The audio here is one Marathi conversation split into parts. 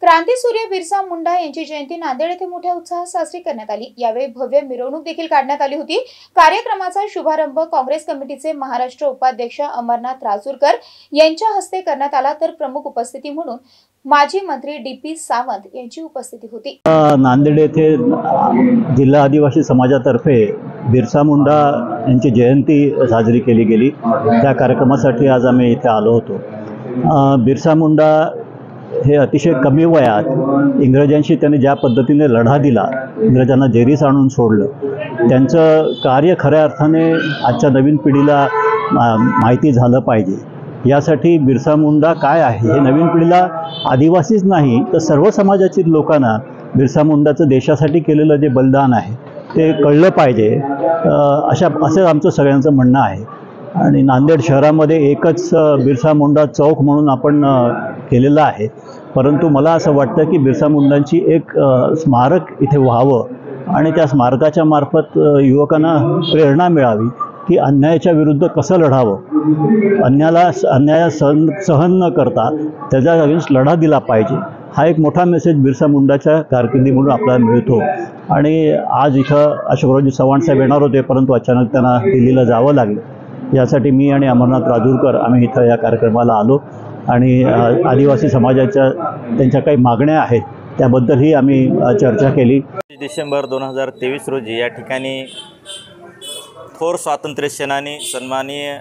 क्रांतीसूर्य बिरसा मुंडा यांची जयंती नांदेड येथे मोठ्या उत्साहात साजरी करण्यात आली। यावेळी भव्य मिरवणूक देखील काढण्यात आली होती। कार्यक्रमाचा शुभारंभ काँग्रेस कमिटीचे महाराष्ट्र उपाध्यक्ष अमरनाथ राजूरकर यांच्या हस्ते करण्यात आला, तर प्रमुख उपस्थिती म्हणून माजी मंत्री डी.पी. सावंत यांची उपस्थिती होती। नांदेड येथे जिल्हा आदिवासी समाजातर्फे बिरसा मुंडा यांची जयंती साजरी केली गेली। त्या कार्यक्रमासाठी आज आम्ही इथे आलो होतो। बिरसा मुंडा हे अतिशय कमी वयात इंग्रजांशी त्यांनी ज्या पद्धतीने लढा दिला, इंग्रजांना जेरीस आणून सोडलं, त्यांचं कार्य खऱ्या अर्थाने आजच्या नवीन पिढीला माहिती झालं पाहिजे। यासाठी बिरसा मुंडा काय आहे हे नवीन पिढीला, आदिवासीच नाही तर सर्व समाजातील लोकांना बिरसा मुंडाचं देशासाठी केलेलं जे बलिदान आहे ते कळलं पाहिजे, असं आमचं सगळ्यांचं म्हणणं आहे। आणि नांदेड शहरामध्ये एकच बिरसा मुंडा चौक म्हणून आपण केलेलं आहे, परंतु मला असं वाटतं की बिरसा मुंडांची एक स्मारक इथे व्हावं आणि त्या स्मारकाच्या मार्फत युवकांना प्रेरणा मिळावी की अन्यायाच्या विरुद्ध कसं लढावं, अन्याय सहन न करता त्याच्या अगेन्स्ट लढा दिला पाहिजे। हा एक मोठा मेसेज बिरसा मुंडाच्या कारकिर्दीमधून आपल्याला मिळतो। आणि आज इथं अशोकरावजी चव्हाण साहेब येणार होते, परंतु अचानक त्यांना दिल्लीला जावं लागलं। यासाठी मी आणि अमरनाथ राजूरकर आम्ही इथं या कार्यक्रमाला आलो आणि आदिवासी समाजाच्या त्यांच्या काही मागण्या आहेत त्याबद्दलही आम्ही चर्चा केली। डिसेंबर 2023 रोजी या ठिकाणी थोर स्वातंत्र्य सेनानी सन्माननीय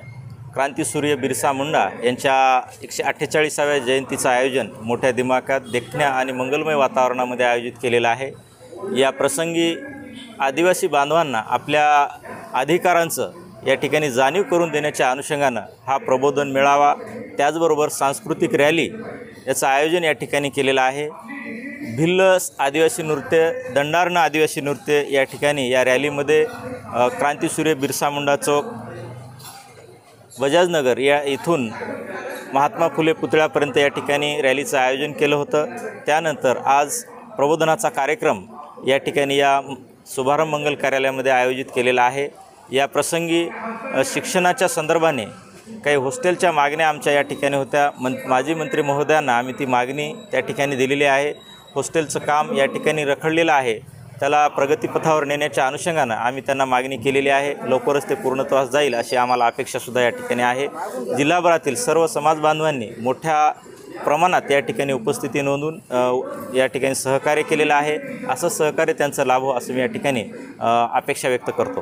क्रांतीसूर्य बिरसा मुंडा यांच्या 148व्या जयंतीचं आयोजन मोठ्या दिमाखात, देखण्या आणि मंगलमय वातावरणामध्ये आयोजित केलेलं आहे। या प्रसंगी आदिवासी बांधवांना आपल्या अधिकारांचं या ठिकाणी जाणीव करून देण्याच्या अनुषंगानं हा प्रबोधन मेळावा, त्याचबरोबर सांस्कृतिक रॅली याचं आयोजन या ठिकाणी केलेलं आहे। भिल्ल आदिवासी नृत्य, दंडार्ण आदिवासी नृत्य या ठिकाणी या रॅलीमध्ये क्रांतीसूर्य बिरसा मुंडा चौक, बजाजनगर या इथून महात्मा फुले पुतळ्यापर्यंत या ठिकाणी रॅलीचं आयोजन केलं होतं। त्यानंतर आज प्रबोधनाचा कार्यक्रम या ठिकाणी या शुभारंभ मंगल कार्यालयामध्ये आयोजित केलेला आहे। या प्रसंगी शिक्षणाच्या संदर्भाने काही हॉस्टेलच्या मागण्या आमच्या या ठिकाणी होत्या। माजी मंत्री महोदयांना आम्ही ती मागणी त्या ठिकाणी दिलेली आहे। हॉस्टेलचं काम या ठिकाणी रखडलेलं आहे, त्याला प्रगतीपथावर नेण्याच्या अनुषंगानं आम्ही त्यांना मागणी केलेली आहे। लवकरच ते पूर्णत्वास जाईल अशी आम्हाला अपेक्षासुद्धा या ठिकाणी आहे। जिल्हाभरातील सर्व समाज बांधवांनी मोठ्या प्रमाणात या ठिकाणी उपस्थिती नोंदवून या ठिकाणी सहकार्य केलेलं आहे। असं सहकार्य त्यांचं लाभो असं मी या ठिकाणी अपेक्षा व्यक्त करतो।